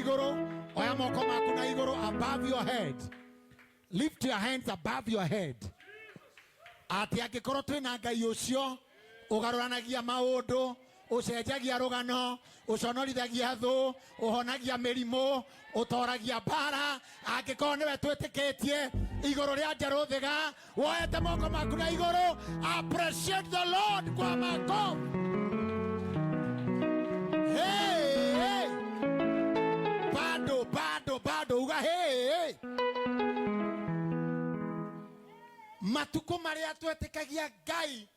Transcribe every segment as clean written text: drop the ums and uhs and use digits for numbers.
igoro. Oya moko maku na igoro above your head. Lift your hands above your head. Ati angĩkorwo twĩna Ngai ũcio ũgarũranagia maũndũ, ũcenjagia rũgano, ũconorithagia thũ, ũhonagia mĩrimũ, ũtoragia mbara, angĩkorwo nĩwe twĩtĩkĩtie igũrũ rĩa Njeru Thiga, woete moko maku na igũrũ, appreciate the Lord kwa makofi. Hey, hey. Bado uga hey. Matuko maria twetĩkagia Ngai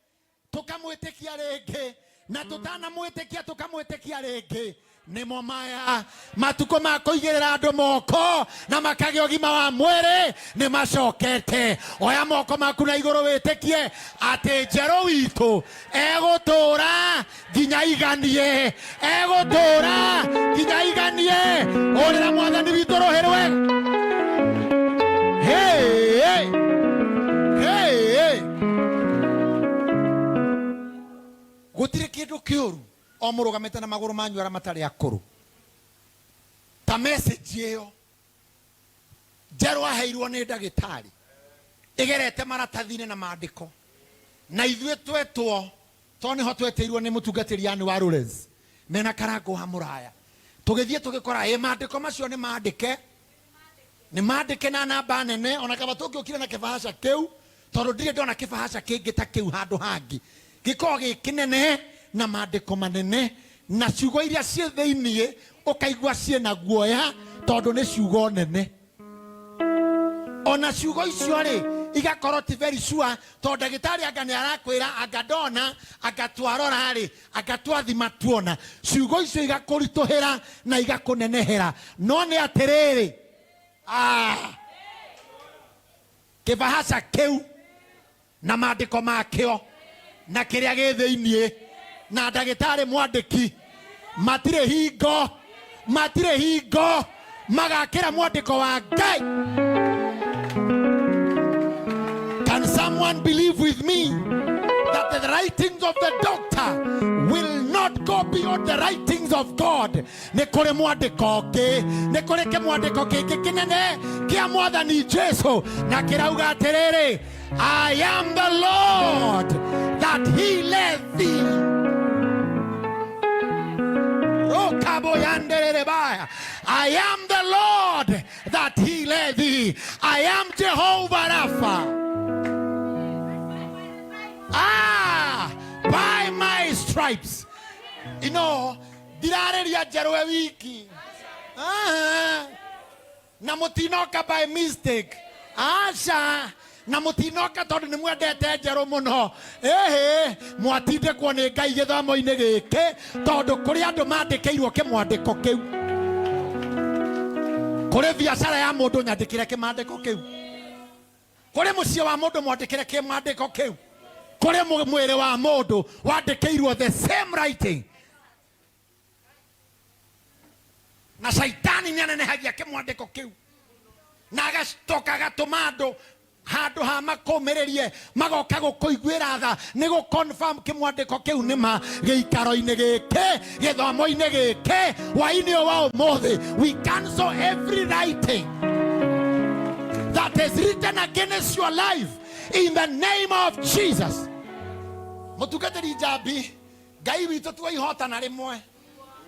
tukamwĩtĩkia rĩngĩ na tutanamwĩtĩkia tukamwĩtĩkia rĩngĩ nĩmo maya matuko ma kũigĩrĩra andũ moko na makagĩa ũgima wa mwĩrĩ nĩ macokete. Oya moko maku na igũrũ wĩtĩkie atĩ Njeru witũ egũtũra nginya iganie, egũtũra nginya iganie. Ũrĩra Mwathani witũ rũhĩrwe. Hey, hey. Hey, hey. Gutire kindu kiuru o murugamite na maguru manyu ara matari akuru ta message iyo Njeru aheirwo ni ndagitari igerete maratathine na maandiko na ithuĩ twetwo to niho tweteirwo ni mutungatĩri yani wa Rulers mena karango ha muraya tugithie tugikora maandiko macio ni maandike na namba nene ona kaba tũngĩũkire na kĩbahasha kĩu tondũ ndirĩ ndona kĩbahasha kĩngĩ ta kĩu handũ hangĩ gĩkoragwo gĩkĩnene na maandĩko manene na ciugo iria ciĩ thĩinĩ ũkaigua ciĩ na guoya tondũ nĩ ciugo nene. Ona ciugo icio rĩ igakorwo ti very sure tondũ ndagĩtarĩ anga nĩ arakwĩra anga ndona anga twarora rĩ anga twathima tuona ciugo icio igakũritũhĩra na igakũnenehera no nĩ atĩrĩrĩ kĩbahasha kĩu na maandĩko makĩo na kĩrĩa gĩ thĩinĩ na ndagĩtarĩ mwandĩki matirĩ hingo magakĩra mwandĩko wa Ngai. Can someone believe with me that the writings of the doctor will not go beyond the writings of God? Nĩ kũrĩ mwandĩko ũngĩ, nĩ kũrĩ kĩmwandĩko kĩngĩ kĩnene kĩa Mwathani Jesũ na kĩrauga atĩrĩrĩ, I am the Lord that healeth thee. I am the Lord that healeth thee. I am Jehovah Rapha. By my stripes. You know, dirareria Njeru wiki. Na mutinoka by mistake. Asha. Na mutinoka tondu ni mwendete Njeru muno mwatinde kuo ni Ngai gĩthomo-inĩ gĩkĩ tondu kũrĩ andũ mandĩkĩirwo kĩmwandĩko kĩu. Kũrĩ biacara ya mũndũ nyandĩkĩre kĩmwandĩko kĩu, kũrĩ mũciĩ wa mũndũ mwandĩkĩre kĩmwandĩko kĩu, kũrĩ mwĩrĩ wa mũndũ wandĩkĩirwo the same writing. Na Saitani nĩanenehagia kĩmwandĩko kĩu na agacoka agatũma andũ handũ ha makũmĩrĩrie magoka gũkũiguĩra tha nĩ gũconfirm kĩmwandĩko kĩu nĩma gĩikaro-inĩ gĩkĩ gĩthomo-inĩ gĩkĩ hwaĩ-inĩ wa ũmũthĩ. We cancel every writing that is written against your life in the name of Jesus. Mũtungatĩri Njambi, Ngai witũ tuo ihotana rĩmwe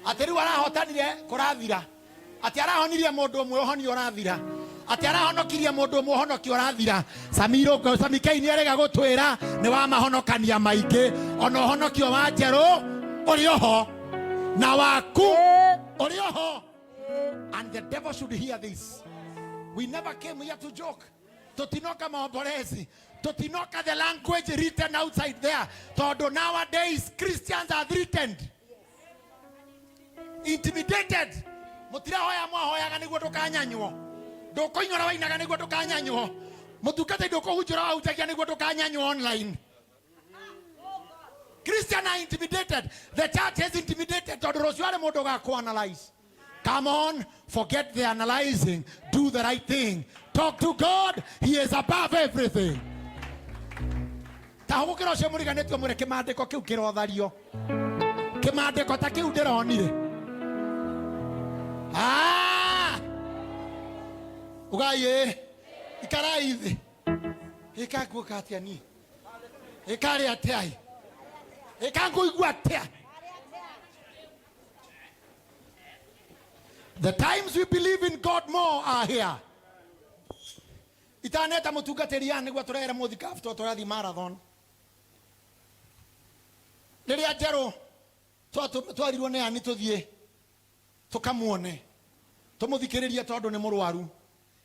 atĩ rĩu arahotanire kũrathira atĩ arahonirie mũndũ ũmwe ũhonio ũrathira ati arahonokirie mũndũ ũmwe ũhonokio ũrathira. Samikei nĩarega gũtwĩra nĩ wa mahonokania maingĩ ona ũhonokio wa Njeru ũrĩ oho na waku ũrĩ oho. And the devil should hear this. We never came here to joke. Tutinoka maombolezi, tutinoka the language written outside there. Tondu nowadays Christians are threatened, intimidated. Mutira hoya mwahoyaga nĩguo ndũkanyanywo, ndũkũinyora wainaga nĩguo ndũkanyanywo, mũtungate ndũkũhunjĩra wahunjagia nĩguo ndũkanyanywo online. Christians are intimidated. The church is intimidated. Tondu rũciũ arĩ mũndũ gakũ-analyze. Come on, forget the analyzing. Do the right thing. Talk to God. He is above everything. Tahukira cio muriganetwo mure kimandiko kiu kirothario. Kimandiko ta kiu ndironire. Ugaye ikaraithi ikaguo katiani ikari atai ikangu igwatia. The times we believe in God more are here. Itaneta mutungatĩria nĩguo tũrere mũthikabu tũrathi marathon. Rĩrĩa Njeru twarirwo nĩ Aini tũthiĩ tũkamuone tũmũthikĩrĩrie tondũ nĩ mũrwaru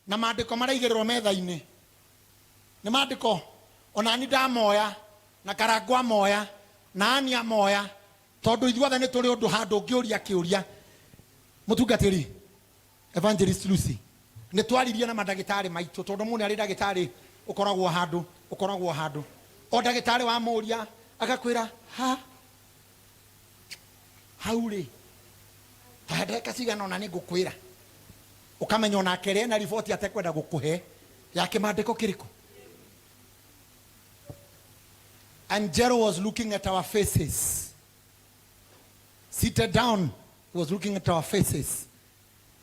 na maandĩko maraigĩrĩrwo metha-inĩ nĩ maandĩko ona ni ndamoya na Karangwa moya na Ania moya tondũ ithuothe nĩ tũrĩ ũndũ handũ ũngĩũria kĩũria. Mutungatĩri Evangelist Lucy nĩ twaririe na mandagĩtarĩ maitũ tondũ mũnene arĩ ndagĩtarĩ ũkoragwo handũ o ndagĩtarĩ wa mũria agakwĩra haurĩ ta ndagĩka cigana ona nĩ ngũkwĩra ukamenya ona kerẽ na riboti atekwenda gũkũhe ya kĩmandĩko kĩrĩkũ. And Njeru was looking at our faces, seated down, he was looking at our faces.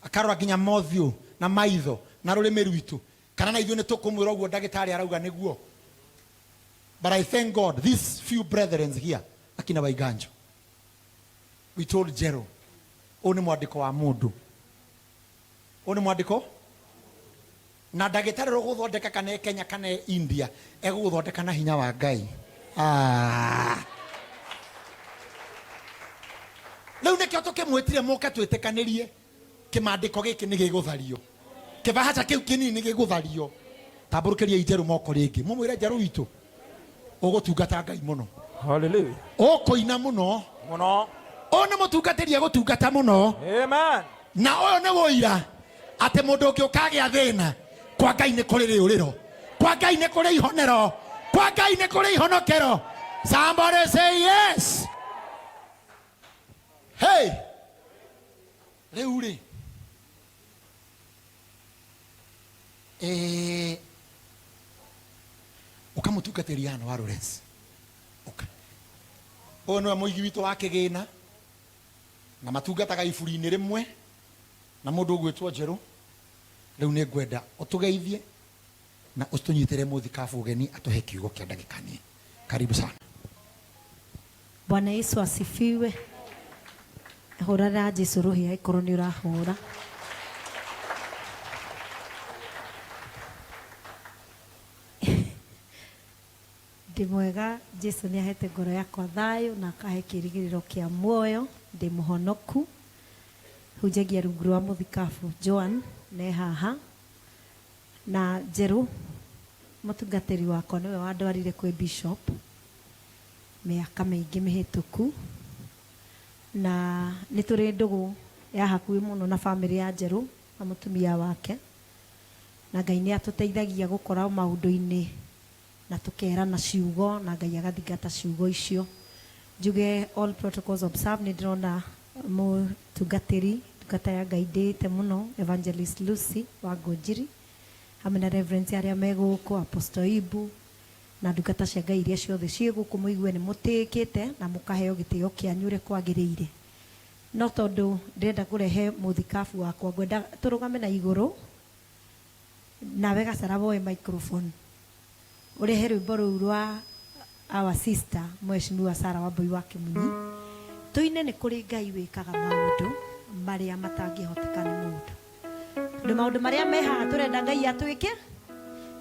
Akarora nginya mothiũ na maitho na rũrĩmĩ rwitũ kana na ithuĩ nĩ tũkũmwĩra ũguo ndagĩtarĩ arauga nĩguo. But I thank God, these few brethren here, akina Waiganjo, we told Njeru, ũyũ nĩ mwandĩko wa mũndũ, ũyũ nĩ mwandĩko na ndagĩtarĩ rũgũthondeka kana Kenya kana India egũthondeka na hinya wa Ngai. Rĩu nĩkĩo tũkĩmwĩtire mũke twĩtĩkanĩrie kĩmandĩko gĩkĩ nĩ gĩgũthario, kĩbahaca kĩu kĩnini nĩ gĩgũthario. Tambũrũkĩriai Njeru moko rĩngĩ mũmwĩre Njeru witũ ũgũtungata Ngai mũno. Hallelujah. Ũkũina mũno Mũno. Ũyũ nĩ mũtungatĩri egũtungata mũno. Amen. Na ũyũ nĩ wũira atĩ mũndũ ũngĩ ũkagĩa thĩna kwa Ngai nĩ kũrĩ rĩũrĩro, kwa Ngai nĩ kũrĩ ihonero, kwa Ngai nĩ kũrĩ ihonokero. Somebody say yes. Hey, rĩu rĩ ũkamũtungatĩria wa Lawrence ũyũ nĩwe mũigi witũ wa kĩgĩna na matungataga iburi-inĩ rĩmwe na mũndũ ũgwĩtwo Njeru. Rĩu nĩ ngwenda ũtũgeithie na ũtũnyitĩre mũthikabu ũgeni atũhe kiugo kĩa ndagĩka nini. Karibu sana. Bwana Yesu asifiwe. Hũra Jesu rũhĩa ikorwo nĩ ũrahũra. Ndĩ mwega, Jesu nĩ ahete ngoro yakwa thayũ na akahe kĩĩrĩgĩrĩro kĩa muoyo. Ndĩ mũhonoku. Hunjagia rungu rwa mũthikabu Joan nĩ haha na Njeru mũtungatĩri wakwa nĩwe wandwarire kwĩ Bishop mĩaka mĩingĩ mĩhĩtũku na nĩ tũrĩ ndũgũ ya hakuhĩ mũno na bamĩrĩ ya Njeru na mũtumia wake na Ngai nĩ atũteithagia gũkora maũndũ-inĩ na tũkerana ciugo na Ngai agathingata ciugo icio. Njuge all protocols observed. Nĩ ndĩrona mũtungatĩri ndungata ya Ngai ndĩte mũno Evangelist Lucy wa Ngũnjiri hamwe na Reverend arĩa me gũkũ Apostle Ibu na ndungata cia Ngai iria ciothe ciĩ gũkũ mũigue nĩ mũtĩkĩte na mũkaheo gĩtĩo kĩanyu ũrĩa kwagĩrĩire. No tondũ ndĩrenda kũrehe mũthikabu wakwa ngwenda tũrũgame na igũrũ nawe gacara woe microphone ũrehe rwĩmbo rũu rwa our sister Mheshimiwa Sarah Wambui wa Kĩmunyi. Tũine nĩ kũrĩ Ngai wĩkaga maũndũ marĩa matangĩhoteka nĩ mũndũ. Nĩ maũndũ marĩa me haha tũrenda Ngai atwĩke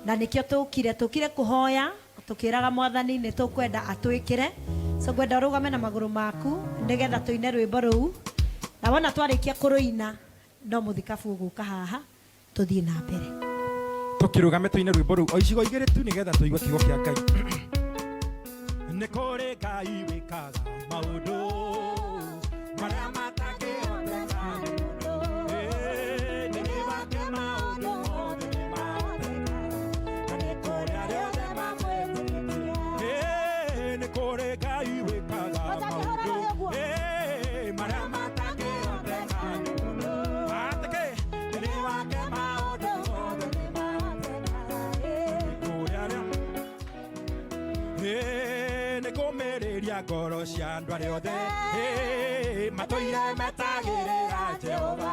na nĩkĩo tũkire kũhoya tũkĩraga Mwathani nĩ tũkwenda atwĩkĩre. So ngwenda ũrũgame na magũrũ maku nĩgetha tũine rwĩmbo rũu na wona twarĩkia kũrũina no mũthikabu ũgũka haha tũthiĩ na mbere. Tũkĩrũgame tũine rwĩmbo rũu o icigo igĩrĩ tu nĩgetha tũigue kiugo kĩa Ngai. Nĩ kũrĩ Ngai wĩkaga maũndũ marĩa matangĩhoteka nĩ mũndũ. Nĩ wake maũndũ mothe nĩ mahoteka na nĩ kũrĩ arĩa othe mamwĩtĩkia. Nĩ kũrĩ Ngai wĩkaga maũndũ marĩa matangĩhoteka nĩ mũndũ. Nĩ wake maũndũ mothe nĩ mahoteka nĩ kũrĩ arĩa nĩ kũmĩrĩria ngoro cia andũ arĩa othe matũire metagĩrĩra Jehova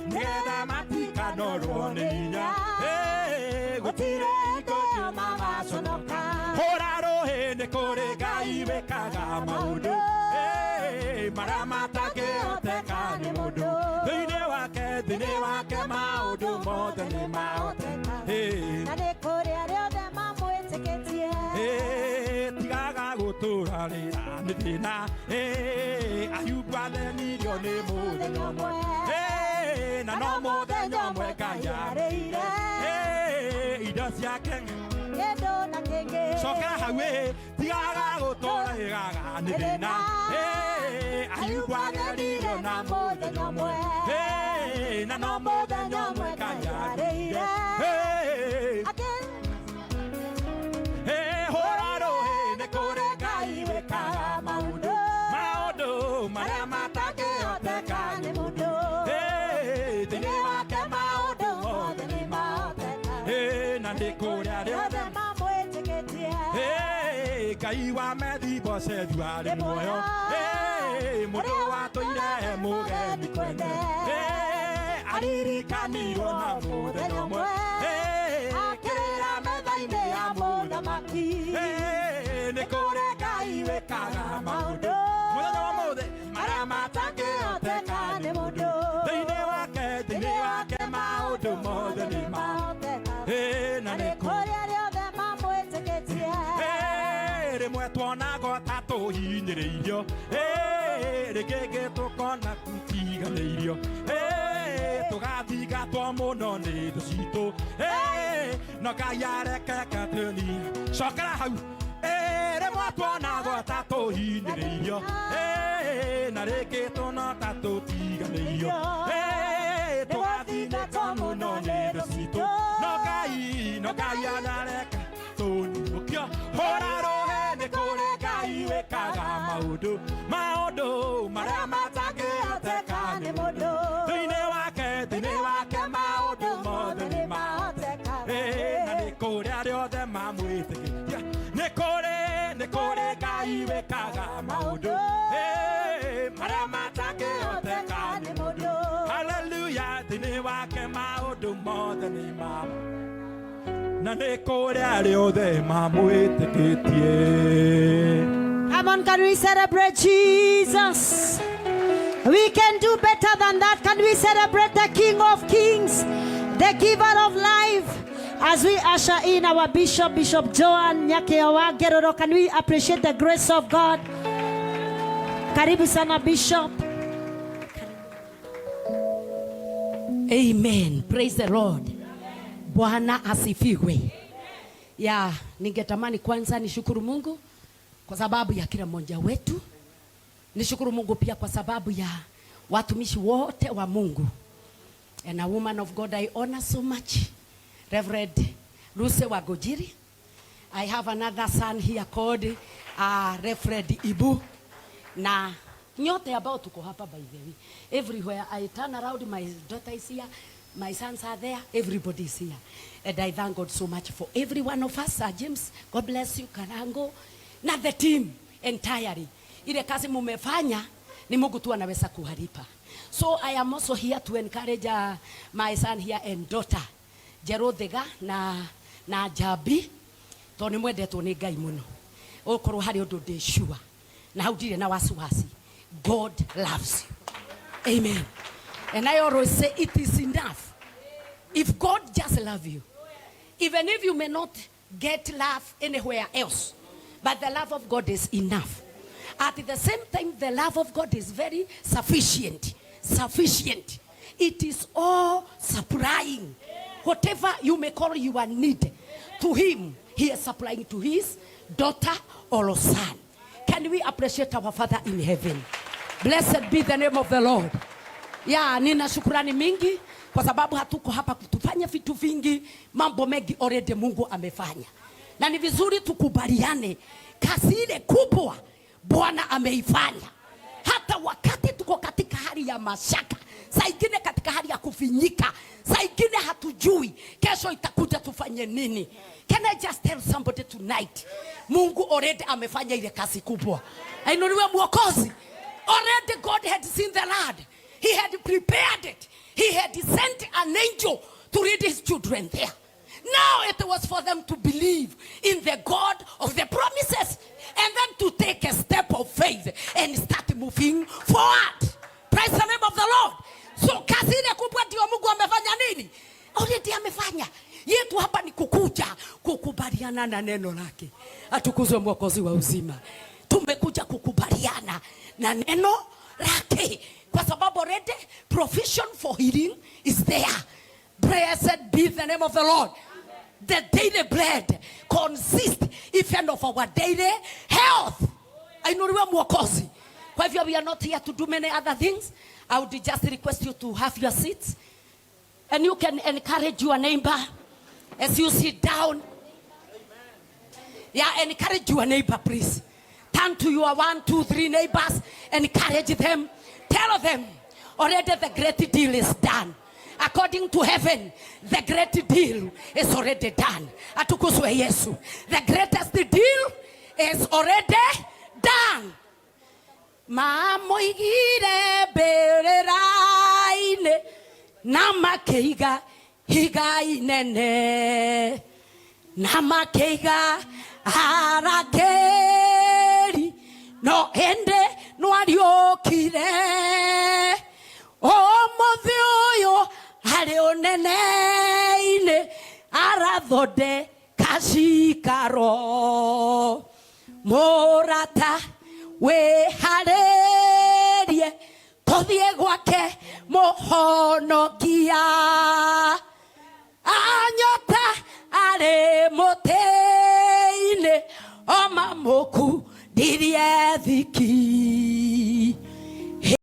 nĩgetha matika Ora no roninya gutire iko mama sonoka ora rohe ne kore gai wekaga maudu maramata ke oteka ni mudu dine wake maudu modani maoteka na ne kore areo de mamu eteketie Thiga gutura rira nithina ayugwa the milio ni muthenya mwe na no muthenya mwe kayareire indo ciake Wendo na kenge soka hawe Thiga gutura rira nithina ayugwa the milio na muthenya mwe na no muthenya mwe kayareire Kaiwa medi bose juare moyo mudo atoire mugeni kwende ariri kaniro na muthenya mwe akirira methaine ya muthamaki nikure Ngai wekaga maundu muthenya wa muthe maria matangĩhoteka nĩ mũndũ thĩinĩ wake maũndũ mothe nĩ mahoteka na nĩ kũrĩa rĩothe mamwĩtĩkĩtie rĩmwe tuonaga ta tũhinyĩrĩirio rĩngĩ tũkona tutiganĩirio tũgathigatwo mũno nĩ thũ citũ no Ngai arekeka tũni cokera hau rĩmwe tuonaga ta tũhinyĩrĩirio na rĩngĩ tuona ta tũtiganĩirio tũgathigatwo mũno nĩ thũ citũ no Ngai areka tũniũkio hũra rũhĩ nĩ kũrĩ Ngai wĩkaga maũndũ marĩa matangĩhoteka nĩ mũndũ thĩinĩ wake maũndũ mothe nĩ mahoteka na nĩ kũrĩa rĩothe mamwĩtĩkĩtie nĩ kũrĩ Ngai wĩkaga maũndũ marĩa matangĩhoteka nĩ mũndũ haleluya thĩinĩ wake maũndũ mothe nĩ mahoteka na nĩ kũrĩa rĩothe mamwĩtĩkĩtie. Come on, can we celebrate Jesus? We can do better than that. Can we celebrate the King of Kings, the giver of life? As we usher in our Bishop Joan Nyakeowa Geroro, can we appreciate the grace of God? Karibu sana Bishop. Amen. Praise the Lord. Bwana asifiwe. Ya, ningetamani kwanza nishukuru Mungu kwa sababu ya kila mmoja wetu. Nishukuru Mungu pia kwa sababu ya watumishi wote wa Mungu. And a woman of God I honor so much, Reverend Luse Wagojiri. I have another son here called Reverend Ibu. Na nyote ambao tuko hapa by the way. Everywhere I turn around, my daughter is here, my sons are there, everybody is here. And I thank God so much for every one of us. James, God bless you, Karango. Na the team entirely. Ile kazi mumefanya ni Mungu tu anaweza kuharipa. So I am also here to encourage my son here and daughter, Njeru Thiga na Jabi. Toni mwende tu ni Ngai muno. Okorwo hari undu ndi sure. Na hau ndire na wasiwasi. God loves you. Amen. And I always say it is enough. If God just loves you, even if you may not get love anywhere else, but the love of God is enough. At the same time, the love of God is very sufficient. Sufficient. It is all supplying. Whatever you may call your need, to Him, He is supplying to His daughter or son. Can we appreciate our Father in heaven? Blessed be the name of the Lord. Ya, nina shukrani mingi kwa sababu hatuko hapa kutufanya vitu vingi, mambo mengi already Mungu amefanya. Na ni vizuri tukubaliane kazi ile kubwa Bwana ameifanya. Hata wakati tuko katika hali ya mashaka, saa ingine katika hali ya kufinyika, saa ingine hatujui kesho itakuja tufanye nini. Can I just tell somebody tonight, Mungu already amefanya ile kazi kubwa. Ainuliwe Mwokozi. Already God had seen the land. He had prepared it. He had sent an angel to lead his children there. Now it was for them to believe in the God of the promises and then to take a step of faith and start moving forward. Praise the name of the Lord. So kazi ile kubwa ndio Mungu amefanya nini? Already amefanya. Yetu hapa ni kukuja kukubaliana na neno lake. Atukuzwe Mwokozi wa uzima. Tumekuja kukubaliana na neno lake. Kwa sababu already provision for healing is there. Blessed be the name of the Lord. The daily bread consists even of our daily health. Ainuliwe Mwokozi. Kwa hivyo we are not here to do many other things. I would just request you to have your seats. And you can encourage your neighbor as you sit down. Yeah, encourage your neighbor, please. Turn to your 1, 2, 3 neighbors. Encourage them. Tell them already the great deal is done. According to heaven, the great deal is already done. Atukuzwe Yesu. The greatest deal is already done. Mamoigire bereraine namakeiga higa inene namakeiga harakeri no ende no ariokire o mothioyo hare oneneine arathode kashikaro morata we harerie tothie gwake mohonokia anyota are moteine o mamoku dirie thiki